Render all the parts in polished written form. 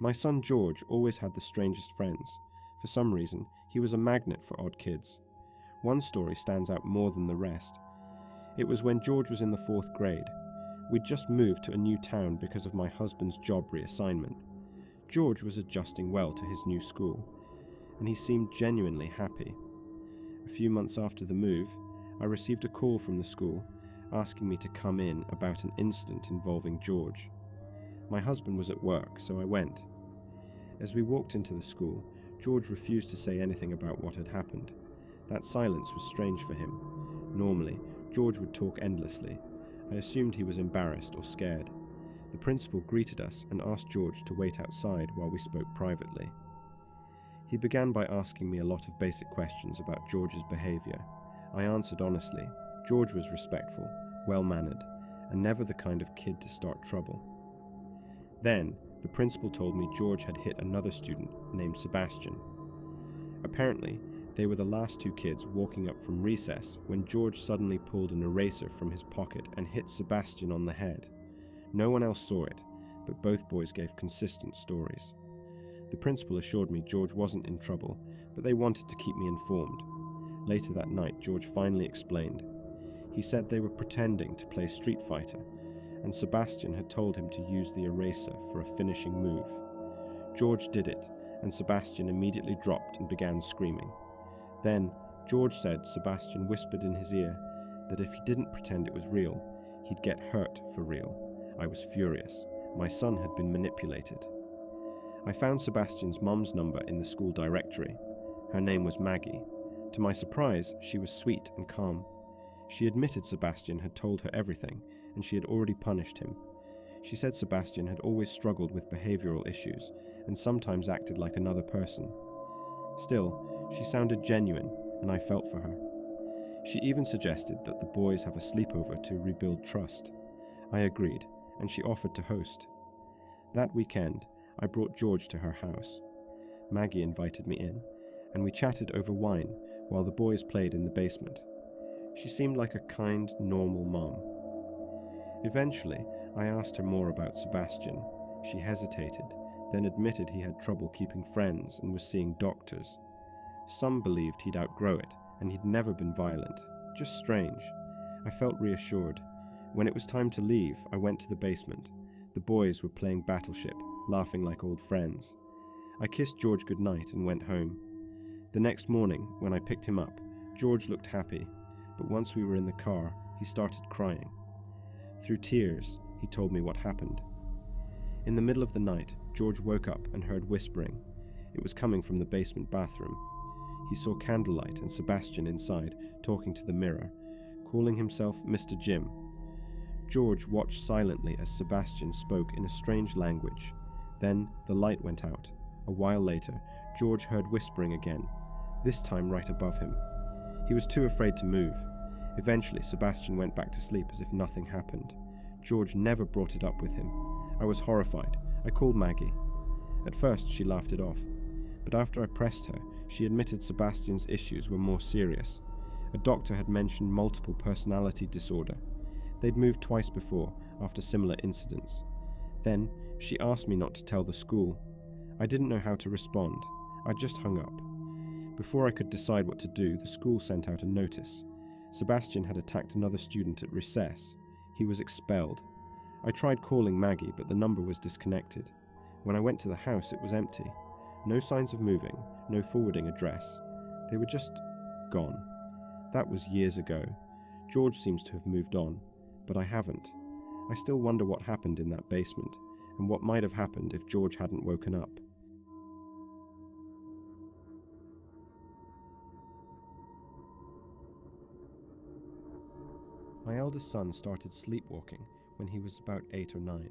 My son George always had the strangest friends. For some reason, he was a magnet for odd kids. One story stands out more than the rest. It was when George was in the 4th grade. We'd just moved to a new town because of my husband's job reassignment. George was adjusting well to his new school, and he seemed genuinely happy. A few months after the move, I received a call from the school asking me to come in about an incident involving George. My husband was at work, so I went. As we walked into the school, George refused to say anything about what had happened. That silence was strange for him. Normally, George would talk endlessly. I assumed he was embarrassed or scared. The principal greeted us and asked George to wait outside while we spoke privately. He began by asking me a lot of basic questions about George's behavior. I answered honestly. George was respectful, well-mannered, and never the kind of kid to start trouble. Then, the principal told me George had hit another student named Sebastian. Apparently, they were the last 2 kids walking up from recess when George suddenly pulled an eraser from his pocket and hit Sebastian on the head. No one else saw it, but both boys gave consistent stories. The principal assured me George wasn't in trouble, but they wanted to keep me informed. Later that night, George finally explained. He said they were pretending to play Street Fighter, and Sebastian had told him to use the eraser for a finishing move. George did it, and Sebastian immediately dropped and began screaming. Then, George said Sebastian whispered in his ear that if he didn't pretend it was real, he'd get hurt for real. I was furious. My son had been manipulated. I found Sebastian's mum's number in the school directory. Her name was Maggie. To my surprise, she was sweet and calm. She admitted Sebastian had told her everything, and she had already punished him. She said Sebastian had always struggled with behavioral issues, and sometimes acted like another person. Still, she sounded genuine, and I felt for her. She even suggested that the boys have a sleepover to rebuild trust. I agreed, and she offered to host. That weekend, I brought George to her house. Maggie invited me in, and we chatted over wine while the boys played in the basement. She seemed like a kind, normal mom. Eventually, I asked her more about Sebastian. She hesitated, then admitted he had trouble keeping friends and was seeing doctors. Some believed he'd outgrow it, and he'd never been violent. Just strange. I felt reassured. When it was time to leave, I went to the basement. The boys were playing Battleship, laughing like old friends. I kissed George goodnight and went home. The next morning, when I picked him up, George looked happy, but once we were in the car, he started crying. Through tears, he told me what happened. In the middle of the night, George woke up and heard whispering. It was coming from the basement bathroom. He saw candlelight and Sebastian inside, talking to the mirror, calling himself Mr. Jim. George watched silently as Sebastian spoke in a strange language. Then the light went out. A while later, George heard whispering again, this time right above him. He was too afraid to move. Eventually, Sebastian went back to sleep as if nothing happened. George never brought it up with him. I was horrified. I called Maggie. At first, she laughed it off. But after I pressed her, she admitted Sebastian's issues were more serious. A doctor had mentioned multiple personality disorder. They'd moved twice before, after similar incidents. Then, she asked me not to tell the school. I didn't know how to respond. I just hung up. Before I could decide what to do, the school sent out a notice. Sebastian had attacked another student at recess. He was expelled. I tried calling Maggie, but the number was disconnected. When I went to the house, it was empty. No signs of moving, no forwarding address. They were just gone. That was years ago. George seems to have moved on, but I haven't. I still wonder what happened in that basement, and what might have happened if George hadn't woken up. My eldest son started sleepwalking when he was about 8 or 9.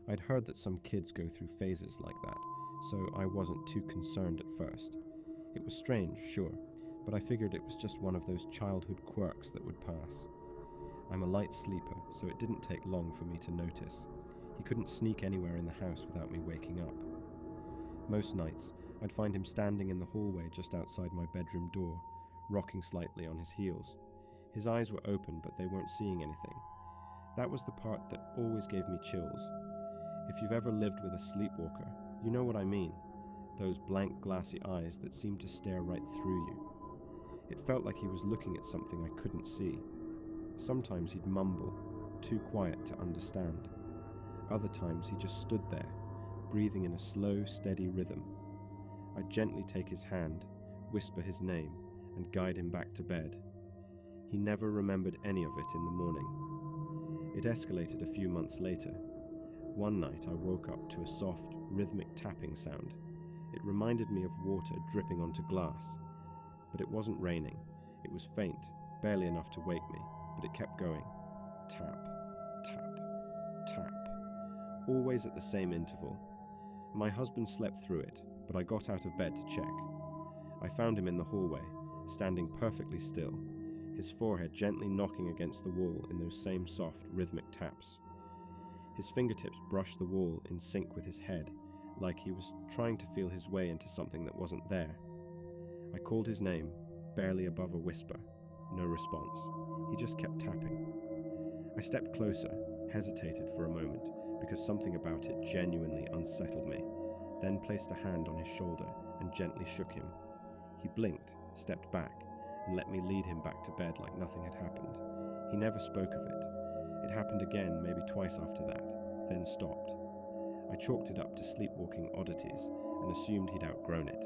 I'd heard that some kids go through phases like that, so I wasn't too concerned at first. It was strange, sure, but I figured it was just one of those childhood quirks that would pass. I'm a light sleeper, so it didn't take long for me to notice. He couldn't sneak anywhere in the house without me waking up. Most nights, I'd find him standing in the hallway just outside my bedroom door, rocking slightly on his heels. His eyes were open, but they weren't seeing anything. That was the part that always gave me chills. If you've ever lived with a sleepwalker, You know what I mean? Those blank, glassy eyes that seemed to stare right through you. It felt like he was looking at something I couldn't see. Sometimes he'd mumble, too quiet to understand. Other times he just stood there, breathing in a slow, steady rhythm. I'd gently take his hand, whisper his name, and guide him back to bed. He never remembered any of it in the morning. It escalated a few months later. One night I woke up to a soft, rhythmic tapping sound. It reminded me of water dripping onto glass. But it wasn't raining. It was faint, barely enough to wake me, but it kept going. Tap, tap, tap. Always at the same interval. My husband slept through it, but I got out of bed to check. I found him in the hallway, standing perfectly still, his forehead gently knocking against the wall in those same soft, rhythmic taps. His fingertips brushed the wall in sync with his head, like he was trying to feel his way into something that wasn't there. I called his name, barely above a whisper. No response. He just kept tapping. I stepped closer, hesitated for a moment, because something about it genuinely unsettled me, then placed a hand on his shoulder and gently shook him. He blinked, stepped back, and let me lead him back to bed like nothing had happened. He never spoke of it. It happened again, maybe twice after that, then stopped. I chalked it up to sleepwalking oddities and assumed he'd outgrown it.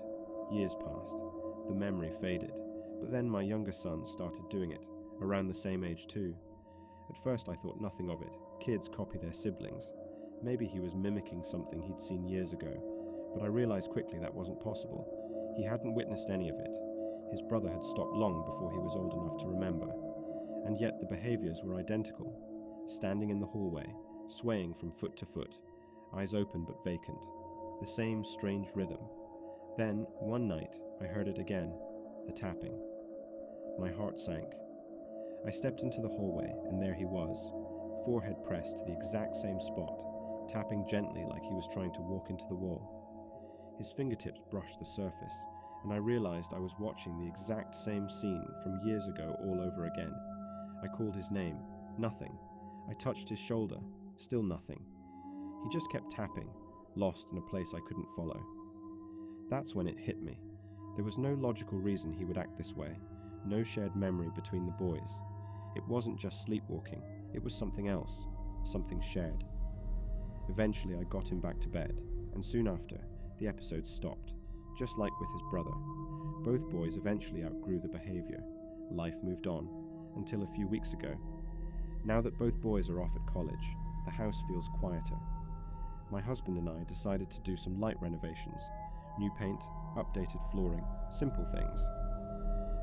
Years passed. The memory faded, but then my younger son started doing it, around the same age too. At first I thought nothing of it. Kids copy their siblings. Maybe he was mimicking something he'd seen years ago, but I realized quickly that wasn't possible. He hadn't witnessed any of it. His brother had stopped long before he was old enough to remember, and yet the behaviors were identical. Standing in the hallway, swaying from foot to foot, eyes open but vacant. The same strange rhythm. Then, one night, I heard it again, the tapping. My heart sank. I stepped into the hallway, and there he was, forehead pressed to the exact same spot, tapping gently like he was trying to walk into the wall. His fingertips brushed the surface, and I realized I was watching the exact same scene from years ago all over again. I called his name. Nothing. I touched his shoulder. Still nothing. He just kept tapping, lost in a place I couldn't follow. That's when it hit me. There was no logical reason he would act this way, no shared memory between the boys. It wasn't just sleepwalking, it was something else, something shared. Eventually I got him back to bed, and soon after, the episode stopped, just like with his brother. Both boys eventually outgrew the behavior. Life moved on, until a few weeks ago. Now that both boys are off at college, the house feels quieter. My husband and I decided to do some light renovations. New paint, updated flooring, simple things.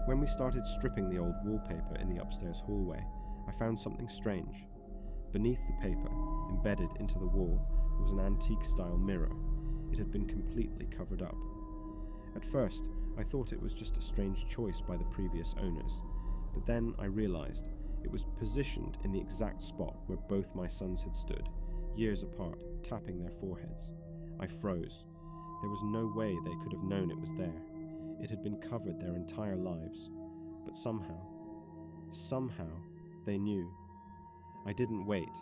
When we started stripping the old wallpaper in the upstairs hallway, I found something strange. Beneath the paper, embedded into the wall, was an antique-style mirror. It had been completely covered up. At first, I thought it was just a strange choice by the previous owners, but then I realized it was positioned in the exact spot where both my sons had stood, years apart, tapping their foreheads. I froze. There was no way they could have known it was there. It had been covered their entire lives. But somehow, they knew. I didn't wait.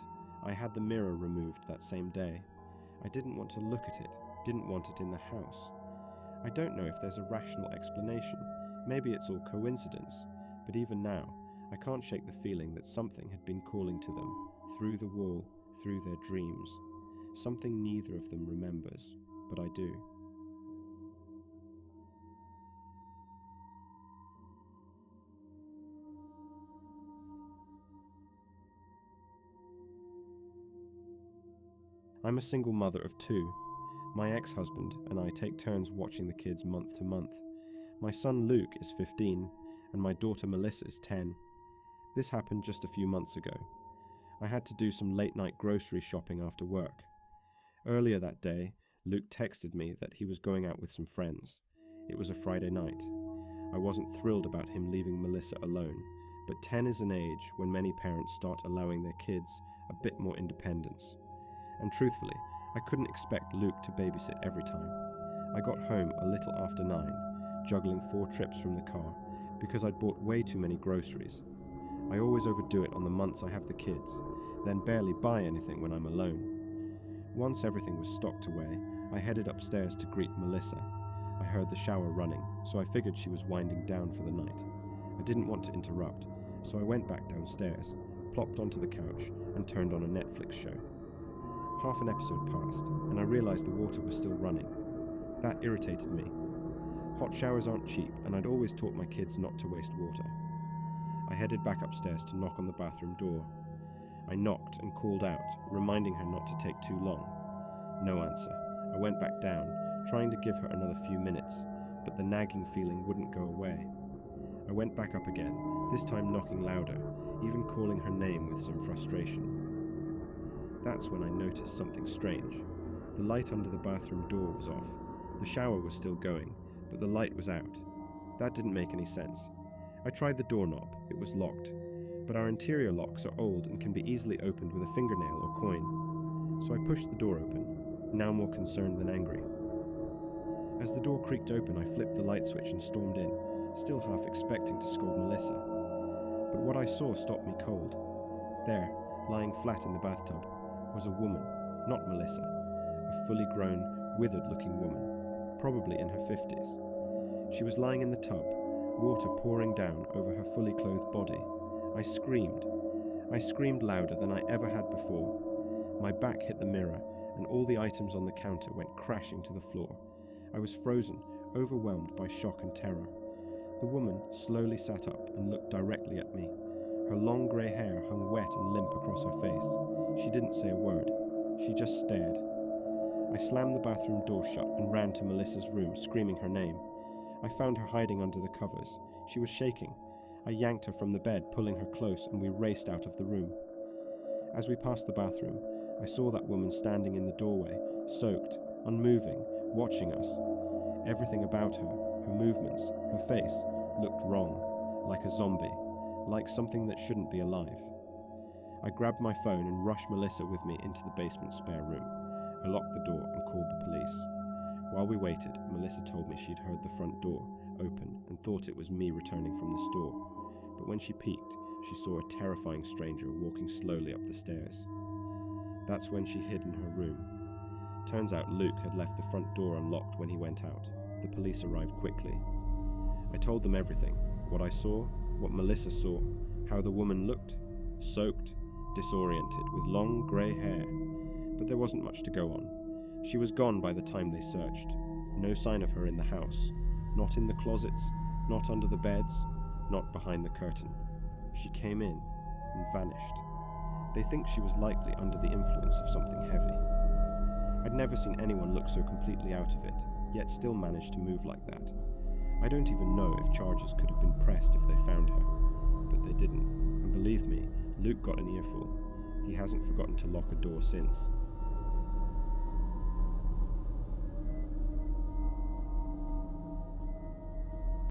I had the mirror removed that same day. I didn't want to look at it, didn't want it in the house. I don't know if there's a rational explanation. Maybe it's all coincidence. But even now, I can't shake the feeling that something had been calling to them, through the wall, through their dreams. Something neither of them remembers, but I do. I'm a single mother of 2. My ex-husband and I take turns watching the kids month to month. My son Luke is 15, and my daughter Melissa is 10. This happened just a few months ago. I had to do some late-night grocery shopping after work. Earlier that day, Luke texted me that he was going out with some friends. It was a Friday night. I wasn't thrilled about him leaving Melissa alone, but 10 is an age when many parents start allowing their kids a bit more independence. And truthfully, I couldn't expect Luke to babysit every time. I got home a little after 9, juggling 4 trips from the car, because I'd bought way too many groceries. I always overdo it on the months I have the kids, then barely buy anything when I'm alone. Once everything was stocked away, I headed upstairs to greet Melissa. I heard the shower running, so I figured she was winding down for the night. I didn't want to interrupt, so I went back downstairs, plopped onto the couch, and turned on a Netflix show. Half an episode passed, and I realized the water was still running. That irritated me. Hot showers aren't cheap, and I'd always taught my kids not to waste water. I headed back upstairs to knock on the bathroom door. I knocked and called out, reminding her not to take too long. No answer. I went back down, trying to give her another few minutes, but the nagging feeling wouldn't go away. I went back up again, this time knocking louder, even calling her name with some frustration. That's when I noticed something strange. The light under the bathroom door was off. The shower was still going, but the light was out. That didn't make any sense. I tried the doorknob. It was locked. But our interior locks are old and can be easily opened with a fingernail or coin. So I pushed the door open, now more concerned than angry. As the door creaked open, I flipped the light switch and stormed in, still half expecting to scold Melissa. But what I saw stopped me cold. There, lying flat in the bathtub, was a woman, not Melissa, a fully grown, withered-looking woman, probably in her 50s. She was lying in the tub, water pouring down over her fully clothed body. I screamed. I screamed louder than I ever had before. My back hit the mirror, and all the items on the counter went crashing to the floor. I was frozen, overwhelmed by shock and terror. The woman slowly sat up and looked directly at me. Her long grey hair hung wet and limp across her face. She didn't say a word. She just stared. I slammed the bathroom door shut and ran to Melissa's room, screaming her name. I found her hiding under the covers. She was shaking. I yanked her from the bed, pulling her close, and we raced out of the room. As we passed the bathroom, I saw that woman standing in the doorway, soaked, unmoving, watching us. Everything about her, her movements, her face, looked wrong, like a zombie, like something that shouldn't be alive. I grabbed my phone and rushed Melissa with me into the basement spare room. I locked the door and called the police. While we waited, Melissa told me she'd heard the front door open and thought it was me returning from the store. But when she peeked, she saw a terrifying stranger walking slowly up the stairs. That's when she hid in her room. Turns out Luke had left the front door unlocked when he went out. The police arrived quickly. I told them everything, what I saw, what Melissa saw, how the woman looked, soaked, disoriented, with long grey hair. But there wasn't much to go on. She was gone by the time they searched. No sign of her in the house. Not in the closets, not under the beds, not behind the curtain. She came in and vanished. They think she was likely under the influence of something heavy. I'd never seen anyone look so completely out of it, yet still manage to move like that. I don't even know if charges could have been pressed if they found her, but they didn't. And believe me, Luke got an earful. He hasn't forgotten to lock a door since.